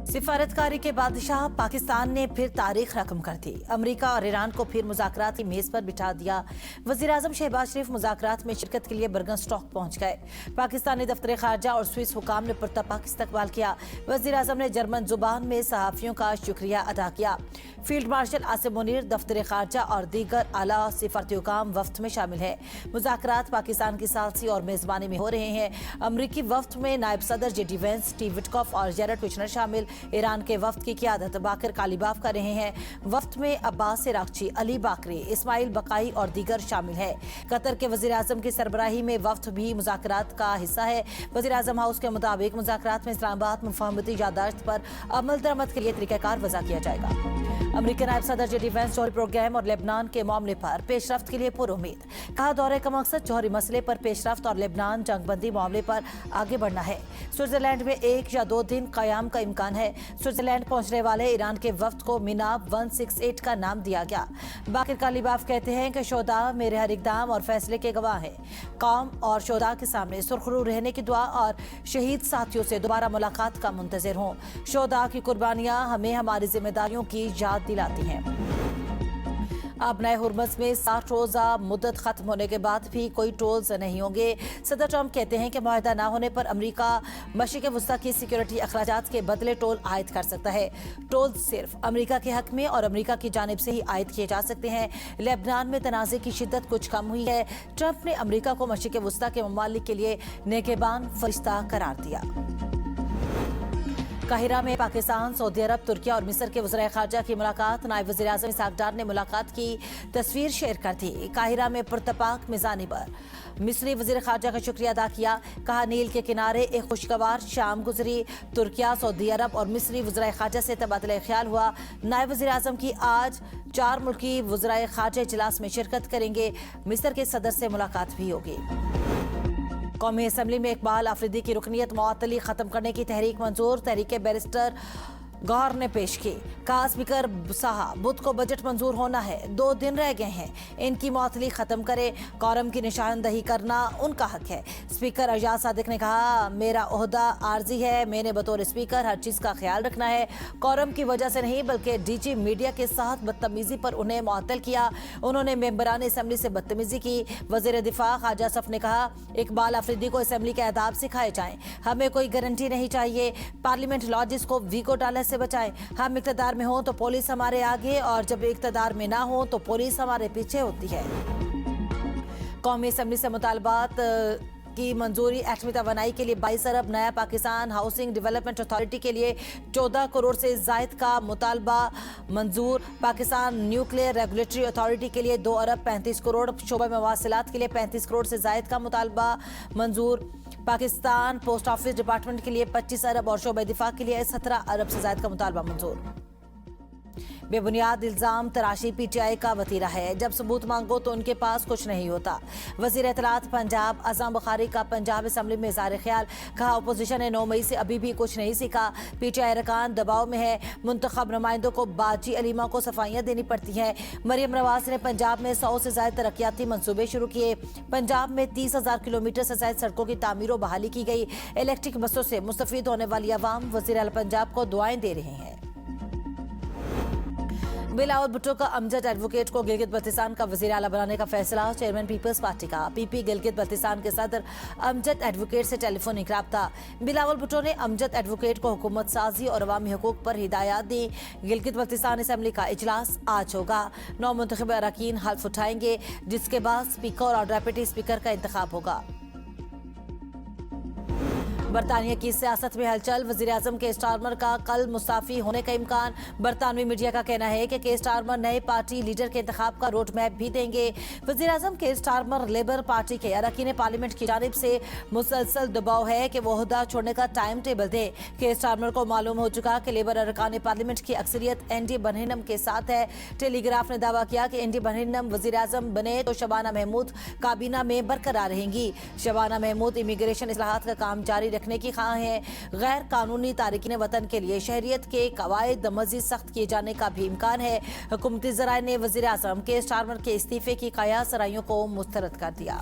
सिफारतकारी के बादशाह पाकिस्तान ने फिर तारीख रकम कर दी। अमेरिका और ईरान को फिर मुज़ाकरात की मेज पर बिठा दिया। वज़ीर-ए-आज़म शहबाज शरीफ मुज़ाकरात में शिरकत के लिए बर्गनस्टॉक पहुंच गए। पाकिस्तानी दफ्तर खारजा और स्विस हुकाम ने पुरतपाक इस्तकबाल किया। वज़ीर-ए-आज़म ने जर्मन जुबान में सहाफ़ियों का शुक्रिया अदा किया। फील्ड मार्शल आसिम मुनीर, दफ्तर खारजा और दीगर आला सिफारती हुकाम वफ्द में शामिल है। मुज़ाकरात पाकिस्तान की सालसी और मेज़बानी में हो रहे हैं। अमरीकी वफ्द में नायब सदर जेडी वेंस, स्टीव विटकॉफ और जेरेड कुशनर शामिल। ईरान के वफ्द की क़ियादत बाकर कालीबाफ कर रहे हैं। वफ्द में अब्बास इराक़ची, अली बाकरी, इस्माइल बकाई और दीगर शामिल है। कतर के वज़ीर-ए-आज़म की सरबराही में वफ्द भी मुज़ाकरात का हिस्सा है। वज़ीर-ए-आज़म हाउस के मुताबिक मुज़ाकरात में इस्लामाबाद मुफाहमती याददाश्त पर अमल दरामद के लिए तरीक़ाकार वज़ा किया जाएगा। अमरीकी नायब सदर जेडी वेंस जौहरी प्रोग्राम और लेबनान के मामले पर पेशरफ्त के लिए पुरुमीद। कहा, दौरे का मकसद जौहरी मसले पर पेशरफ्त और लेबनान जंगबंदी मामले पर आगे बढ़ना है। स्विट्जरलैंड में 1 या 2 दिन क़याम का इम्कान है। स्विट्जरलैंड पहुंचने वाले ईरान के वफ्द को मिनाब 168 का नाम दिया गया। बाकिर कालीबाफ कहते हैं कि शोदा मेरे हर इक़दाम और फैसले के गवाह हैं। कौम और शोदा के सामने सुरखरू रहने की दुआ और शहीद साथियों से दोबारा मुलाकात का मुंतज़िर हों। शोदा की कुर्बानियाँ हमें हमारी जिम्मेदारियों की याद दिलाती हैं। अब नए हुर्मस में 60 रोज़ा मुद्दत खत्म होने के बाद भी कोई टोल्स नहीं होंगे। सदर ट्रंप कहते हैं कि मुआहदा न होने पर अमेरिका मशरिक़ वस्ता की सिक्योरिटी अखराजात के बदले टोल आयद कर सकता है। टोल सिर्फ अमेरिका के हक में और अमेरिका की जानिब से ही आयद किए जा सकते हैं। लेबनान में तनाज़े की शिद्दत कुछ कम हुई है। ट्रंप ने अमेरिका को मशरिक़ वस्ता के ममालिक के लिए नेगेबान फरिश्ता करार दिया। काहिरा में पाकिस्तान, सऊदी अरब, तुर्की और मिस्र के वज़ीर ख़ारजा की मुलाकात। नायब वज़ीर-ए-आज़म इसहाक़ डार ने मुलाकात की तस्वीर शेयर कर दी। काहिरा में पुरतपाक मिज़ानी पर मिस्री वज़ीर ख़ारजा का शुक्रिया अदा किया। कहा, नील के किनारे एक खुशगवार शाम गुजरी। तुर्किया, सऊदी अरब और मिस्री वज़ीर ख़ारजा से तबादला ख्याल हुआ। नायब वज़ीर-ए-आज़म की आज 4 मुल्की वज़ीर ख़ारजा इजलास में शिरकत करेंगे। मिस्र के सदर से मुलाकात भी होगी। कौमी असम्बली में इकबाल आफरीदी की रुकनीत मुअत्तली खत्म करने की तहरीक मंजूर। तहरीक बैरिस्टर गौहर ने पेश की। कहा, स्पीकर साहब, बुध को बजट मंजूर होना है, 2 दिन रह गए हैं, इनकी मुअत्तली खत्म करें। कौरम की निशानदही करना उनका हक है। स्पीकर एजाज सादिक ने कहा, मेरा ओहदा आर्जी है, मैंने बतौर स्पीकर हर चीज़ का ख्याल रखना है। कौरम की वजह से नहीं बल्कि डीजी मीडिया के साथ बदतमीजी पर उन्हें मुअत्तल किया। उन्होंने मेंबरान असम्बली से बदतमीजी की। वज़ीर दिफा ख्वाजा असफ ने कहा, इकबाल आफरीदी को असम्बली के आदाब सिखाए जाएं। हमें कोई गारंटी नहीं चाहिए। पार्लियामेंट लॉजिस को वीको डालने से बचाएं। हम इक़्तिदार में हों तो पुलिस हमारे आगे और जब इक़्तिदार में ना हो तो पुलिस हमारे पीछे होती है। कौमी असम्बली से मुतालबात की मंजूरी। एटमी तवानाई के लिए 22 अरब। नया पाकिस्तान हाउसिंग डेवलपमेंट अथॉरिटी के लिए 14 करोड़ से ज़ायद का मुतालबा मंजूर। पाकिस्तान न्यूक्लियर रेगुलेटरी अथॉरिटी के लिए 2 अरब 35 करोड़। शोबा मवासिलात के लिए 35 करोड़ से ज़ायद का मुतालबा मंजूर। पाकिस्तान पोस्ट ऑफिस डिपार्टमेंट के लिए 25 अरब और शोबा दिफा के लिए 17 अरब से ज़ायद का मुतालबा मंजूर। बेबुनियाद इल्ज़ाम तराशी पीटीआई का वतीरा है। जब सबूत मांगो तो उनके पास कुछ नहीं होता। वज़ीर इत्तलात पंजाब अज़म बुखारी का पंजाब असम्बली में इज़हार ख्याल। कहा, अपोजिशन ने 9 मई से अभी भी कुछ नहीं सीखा। पीटीआई अरकान दबाव में है। मुंतखब नुमाइंदों को बाजी अलीमा को सफाइयाँ देनी पड़ती हैं। मरियम नवाज ने पंजाब में 100 से ज़ायद तरक्याती मनसूबे शुरू किए। पंजाब में 30,000 किलोमीटर से ज़ायद सड़कों की तामीर व बहाली की गई। इलेक्ट्रिक बसों से मुस्तफ़ीद होने वाली आवाम वज़ीर आला पंजाब को दुआएं दे रहे हैं। बिलावल भुट्टो का अमजद एडवोकेट को गिलगित बल्तिस्तान का वज़ीर आला बनाने का फैसला। चेयरमैन पीपल्स पार्टी का पीपी गिलगित बल्तिस्तान के सदर अमजद एडवोकेट से टेलीफोनिक राब्ता। बिलावल भुट्टो ने अमजद एडवोकेट को हुकूमत साजी और अवामी हकूक पर हिदायत दी। गिलगित बल्तिस्तान असम्बली का इजलास आज होगा। 9 मुंतखब अरकान हल्फ उठाएंगे, जिसके बाद स्पीकर और डेप्यूटी स्पीकर का इंतखाब होगा। बरतानिया की सियासत में हलचल। वज़ीर-ए-आज़म के स्टारमर का कल मुस्ताफ़ी होने का इम्कान। बरतानवी मीडिया का कहना है कि स्टारमर नए पार्टी लीडर के इंतखाब का रोड मैप भी देंगे। वज़ीर-ए-आज़म के स्टारमर लेबर पार्टी के अरकान पार्लियामेंट की जानिब से मुसलसल दबाव है कि वो ओहदा छोड़ने का टाइम टेबल दे। के स्टारमर को मालूम हो चुका कि लेबर अरकान पार्लियामेंट की अक्सरियत एनडी बरहिनम के साथ है। टेलीग्राफ ने दावा किया कि एनडी बरहिनम वज़ीर-ए-आज़म बने तो शबाना महमूद काबीना में बरकरार रहेंगी। शबाना महमूद इमिग्रेशन इस्लाहात का काम जारी रखने की ख्वाह हैं। गैर कानूनी तारिकीन वतन के लिए शहरियत के कवायद मजीद सख्त किए जाने का भी इम्कान है। हुकूमती ज़राए ने वज़ीर-ए-आज़म के स्टारमर के इस्तीफे की कयास रायों को मुस्तरद कर दिया।